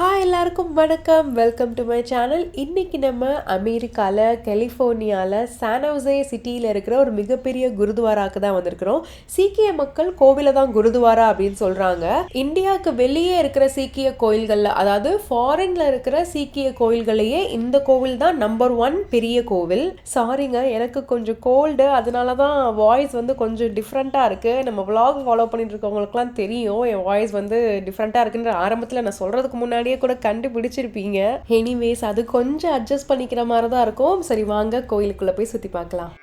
Hi எல்லாருக்கும் வணக்கம். Welcome to my channel. இன்றைக்கி நம்ம அமெரிக்காவில் கலிஃபோர்னியாவில் சானோசே சிட்டியில் இருக்கிற ஒரு மிகப்பெரிய குருத்வாராக்கு தான் வந்திருக்கிறோம். சீக்கிய மக்கள் கோவிலை தான் குருத்வாரா அப்படின்னு சொல்கிறாங்க. இந்தியாவுக்கு வெளியே இருக்கிற சீக்கிய கோயில்களில், அதாவது ஃபாரினில் இருக்கிற சீக்கிய கோயில்களையே இந்த கோவில் தான் நம்பர் 1 பெரிய கோவில். சாரிங்க, எனக்கு கொஞ்சம் கோல்டு, அதனால தான் வாய்ஸ் வந்து கொஞ்சம் டிஃப்ரெண்ட்டாக இருக்குது. நம்ம vlog ஃபாலோ பண்ணிட்டு இருக்கவங்களுக்குலாம் தெரியும் என் வாய்ஸ் வந்து டிஃப்ரெண்ட்டாக இருக்குன்ற ஆரம்பத்தில் நான் சொல்கிறதுக்கு முன்னாடியே கூட கண்டுபிடிச்சிருப்பீங்க. எனிவேஸ், அது கொஞ்சம் அட்ஜஸ்ட் பண்ணிக்கிற மாதிரி தான் இருக்கும். சரி, வாங்க கோயிலுக்குள்ள போய் சுத்தி பார்க்கலாம்.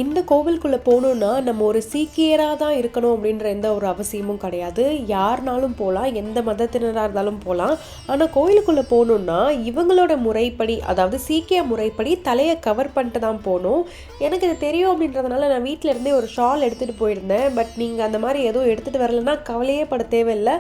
இந்த கோவிலுக்குள்ளே போகணுன்னா நம்ம ஒரு சீக்கியராக தான் இருக்கணும் அப்படின்ற எந்த ஒரு அவசியமும் கிடையாது. யாருனாலும் போகலாம், எந்த மதத்தினராக இருந்தாலும் போகலாம். ஆனால் கோயிலுக்குள்ளே போகணுன்னா இவங்களோட முறைப்படி, அதாவது சீக்கிய முறைப்படி தலையை கவர் பண்ணிட்டு தான் போகணும். எனக்கு இது தெரியும் அப்படின்றதுனால நான் வீட்டில் இருந்தே ஒரு ஷால் எடுத்துகிட்டு போயிருந்தேன். பட் நீங்கள் அந்த மாதிரி எதுவும் எடுத்துகிட்டு வரலன்னா கவலையே பட தேவையில்லை.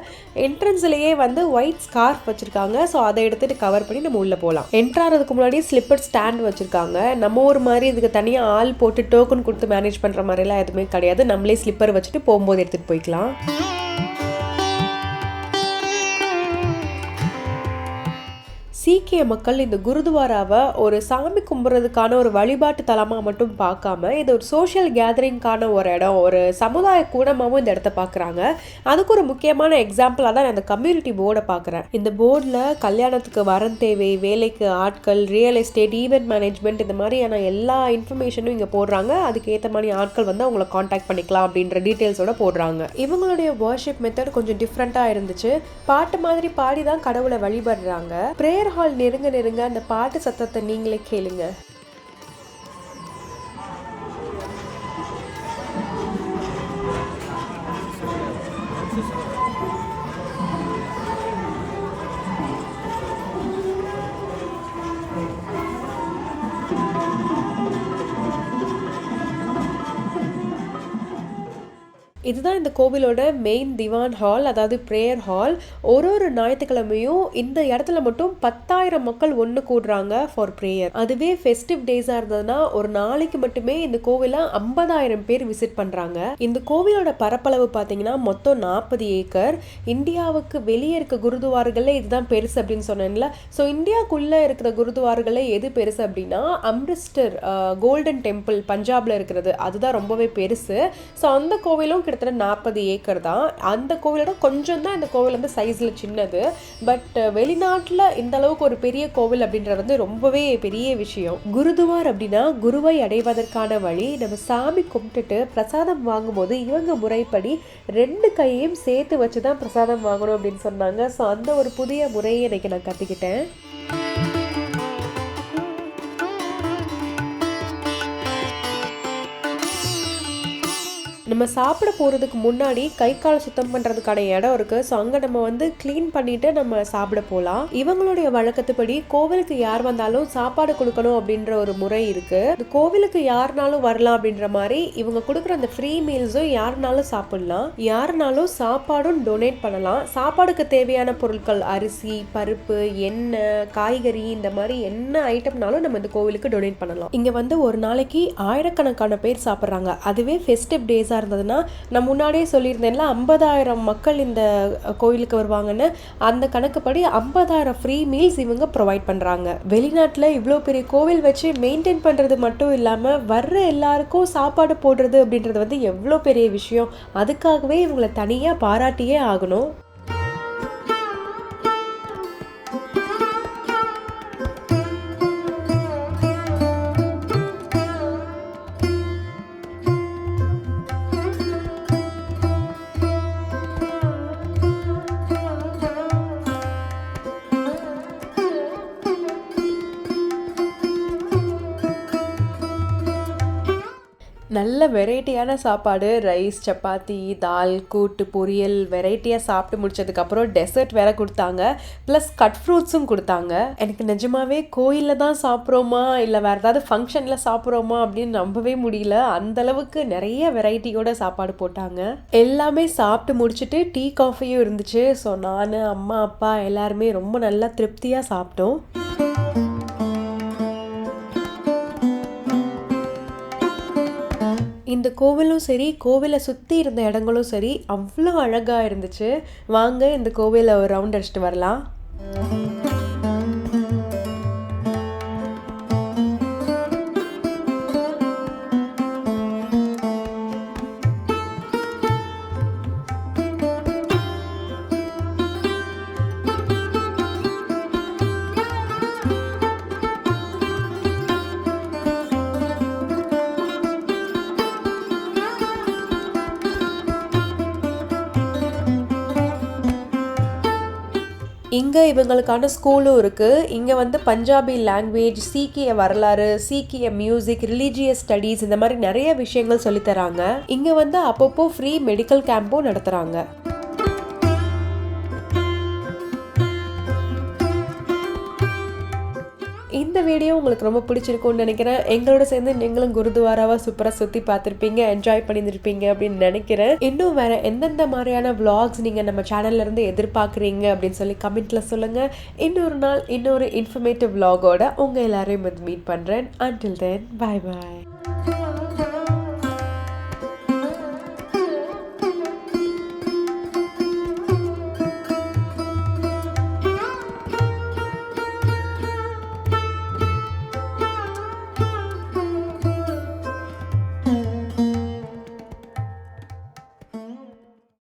என்ட்ரன்ஸ்லேயே வந்து ஒயிட் ஸ்கார்ஃப் வச்சுருக்காங்க. ஸோ அதை எடுத்துகிட்டு கவர் பண்ணி நம்ம உள்ளே போகலாம். என்ட்ராகிறதுக்கு முன்னாடி ஸ்லிப்பர் ஸ்டாண்ட் வச்சுருக்காங்க. நம்ம ஒரு மாதிரி இதுக்கு தனியாக ஆள் போட்டு டோக்கன் கொடுத்து மேனேஜ் பண்ற மாதிரிலாம் எதுவுமே கிடையாது. நம்மளே ஸ்லிப்பர் வச்சுட்டு போகும்போது எடுத்துட்டு போய்க்கலாம். சீக்கிய மக்கள் இந்த குருத்வாராவை ஒரு சாமி கும்பிட்றதுக்கான ஒரு வழிபாட்டு தலமாக மட்டும் பார்க்காம இது ஒரு சோஷியல் கேதரிங்கான ஒரு இடம், ஒரு சமுதாய கூடமாகவும் இந்த இடத்த பார்க்குறாங்க. அதுக்கு ஒரு முக்கியமான எக்ஸாம்பிளாக தான் நான் இந்த கம்யூனிட்டி போர்டை பார்க்குறேன். இந்த போர்டில் கல்யாணத்துக்கு வரன் தேவை, வேலைக்கு ஆட்கள், ரியல் எஸ்டேட், ஈவெண்ட் மேனேஜ்மெண்ட், இந்த மாதிரியான எல்லா இன்ஃபர்மேஷனும் இங்கே போடுறாங்க. அதுக்கு ஏற்ற மாதிரி ஆட்கள் வந்து அவங்கள காண்டாக்ட் பண்ணிக்கலாம் அப்படின்ற டீட்டெயில்ஸோட போடுறாங்க. இவங்களுடைய வர்ஷிப் மெத்தட் கொஞ்சம் டிஃப்ரெண்ட்டாக இருந்துச்சு. பாட்டு மாதிரி பாடி தான் கடவுளை வழிபடுறாங்க. ப்ரேயர் ஹால் நெருங்க நெருங்க அந்த பாட்டு சத்தத்தை நீங்களே கேளுங்க. இதுதான் இந்த கோவிலோட மெயின் திவான் ஹால், அதாவது ப்ரேயர் ஹால். ஒரு ஞாயிற்றுக்கிழமையும் இந்த இடத்துல மட்டும் 10,000 மக்கள் ஒன்று கூடுறாங்க ஃபார் ப்ரேயர். அதுவே ஃபெஸ்டிவ் டேஸாக இருந்ததுன்னா ஒரு நாளைக்கு மட்டுமே இந்த கோவிலை 50,000 பேர் விசிட் பண்ணுறாங்க. இந்த கோவிலோட பரப்பளவு பார்த்தீங்கன்னா மொத்தம் 40 ஏக்கர். இந்தியாவுக்கு வெளியே இருக்க குருத்வார்களில் இதுதான் பெருசு அப்படின்னு சொன்னேன்ல. ஸோ இந்தியாவுக்குள்ளே இருக்கிற குருத்வார்களில் எது பெருசு அப்படின்னா அம்ரிஸ்டர் கோல்டன் டெம்பிள் பஞ்சாபில் இருக்கிறது, அதுதான் ரொம்பவே பெருசு. ஸோ அந்த கோவிலும் கிட்டத்தட்ட 40 ஏக்கர் தான். அந்த கோவிலோட கொஞ்சம் தான் இந்த கோவில் வந்து சைஸில் சின்னது. பட் வெளிநாட்டில் இந்த அளவுக்கு ஒரு பெரிய கோவில் அப்படின்றது வந்து ரொம்பவே பெரிய விஷயம். குருத்வார் அப்படின்னா குருவை அடைவதற்கான வழி. நம்ம சாமி கும்பிட்டுட்டு பிரசாதம் வாங்கும்போது இவங்க முறைப்படி 2 கையையும் சேர்த்து வச்சு தான் பிரசாதம் வாங்கணும் அப்படின்னு சொன்னாங்க. ஸோ அந்த ஒரு புதிய முறையை இன்னைக்கு நான் கற்றுக்கிட்டேன். நம்ம சாப்பிட போகிறதுக்கு முன்னாடி கை கால் சுத்தம் பண்ணுறதுக்கான இடம் இருக்குது. ஸோ அங்கே நம்ம வந்து க்ளீன் பண்ணிவிட்டு நம்ம சாப்பிட போகலாம். இவங்களுடைய வழக்கத்துப்படி கோவிலுக்கு யார் வந்தாலும் சாப்பாடு கொடுக்கணும் அப்படின்ற ஒரு முறை இருக்குது. இந்த கோவிலுக்கு யாருனாலும் வரலாம் அப்படின்ற மாதிரி இவங்க கொடுக்குற அந்த ஃப்ரீ மீல்ஸும் யாருனாலும் சாப்பிடலாம். யாருனாலும் சாப்பாடும் டொனேட் பண்ணலாம். சாப்பாடுக்கு தேவையான பொருட்கள், அரிசி, பருப்பு, எண்ணெய், காய்கறி, இந்த மாதிரி என்ன ஐட்டம்னாலும் நம்ம இந்த கோவிலுக்கு டொனேட் பண்ணலாம். இங்கே வந்து ஒரு நாளைக்கு ஆயிரக்கணக்கான பேர் சாப்பிட்றாங்க. அதுவே ஃபெஸ்டிவ் டேஸாக இருந்ததுன்னா நான் முன்னாடியே சொல்லியிருந்தேன்ல 50,000 மக்கள் இந்த கோயிலுக்கு வருவாங்கன்னு. அந்த கணக்குப்படி 50,000 ஃப்ரீ மீல்ஸ் இவங்க ப்ரொவைட் பண்ணுறாங்க. வெளிநாட்டில் இவ்வளோ பெரிய கோவில் வச்சு மெயின்டைன் பண்ணுறது மட்டும் இல்லாமல் வர்ற எல்லாருக்கும் சாப்பாடு போடுறது அப்படின்றது வந்து எவ்வளோ பெரிய விஷயம். அதுக்காகவே இவங்களை தனியாக பாராட்டியே ஆகணும். நல்ல வெரைட்டியான சாப்பாடு, ரைஸ், சப்பாத்தி, தால், கூட்டு, பொரியல், வெரைட்டியாக சாப்பிட்டு முடிச்சதுக்கப்புறம் டெசர்ட் வேற கொடுத்தாங்க. ப்ளஸ் கட் ஃப்ரூட்ஸும் கொடுத்தாங்க. எனக்கு நிஜமாவே கோயிலில் தான் சாப்பிட்றோமா இல்லை வேறு ஏதாவது ஃபங்க்ஷனில் சாப்பிட்றோமா அப்படின்னு நம்பவே முடியல. அந்தளவுக்கு நிறைய வெரைட்டியோட சாப்பாடு போட்டாங்க. எல்லாமே சாப்பிட்டு முடிச்சுட்டு டீ காஃபியும் இருந்துச்சு. ஸோ நான், அம்மா, அப்பா எல்லாருமே ரொம்ப நல்லா திருப்தியாக சாப்பிட்டோம். இந்த இந்த கோவிலும் சரி, கோவிலை சுற்றி இருந்த இடங்களும் சரி அவ்வளோ அழகாக இருந்துச்சு. வாங்க இந்த கோவிலை ஒரு ரவுண்ட் அடிச்சுட்டு வரலாம். இங்கே இவங்களுக்கான ஸ்கூலும் இருக்குது. இங்கே வந்து பஞ்சாபி லாங்குவேஜ், சீக்கிய வரலாறு, சீக்கிய மியூசிக், ரிலீஜியஸ் ஸ்டடீஸ் இந்த மாதிரி நிறைய விஷயங்கள் சொல்லித்தராங்க. இங்கே வந்து அப்பப்போ ஃப்ரீ மெடிக்கல் கேம்பும் நடத்துகிறாங்க. இந்த வீடியோ உங்களுக்கு ரொம்ப பிடிச்சிருக்கும்னு நினைக்கிறேன். எங்களோட சேர்ந்து நீங்களும் குருத்வாராவை சூப்பராக சுற்றி பார்த்துருப்பீங்க, என்ஜாய் பண்ணியிருப்பீங்க அப்படின்னு நினைக்கிறேன். இன்னும் வேறு எந்தெந்த மாதிரியான விளாக்ஸ் நீங்கள் நம்ம சேனல்லேருந்து எதிர்பார்க்குறீங்க அப்படின்னு சொல்லி கமெண்ட்டில் சொல்லுங்கள். இன்னொரு நாள் இன்னொரு இன்ஃபர்மேட்டிவ் விளாகோட உங்கள் எல்லாரையும் வந்து மீட் பண்ணுறேன். Until then, bye bye.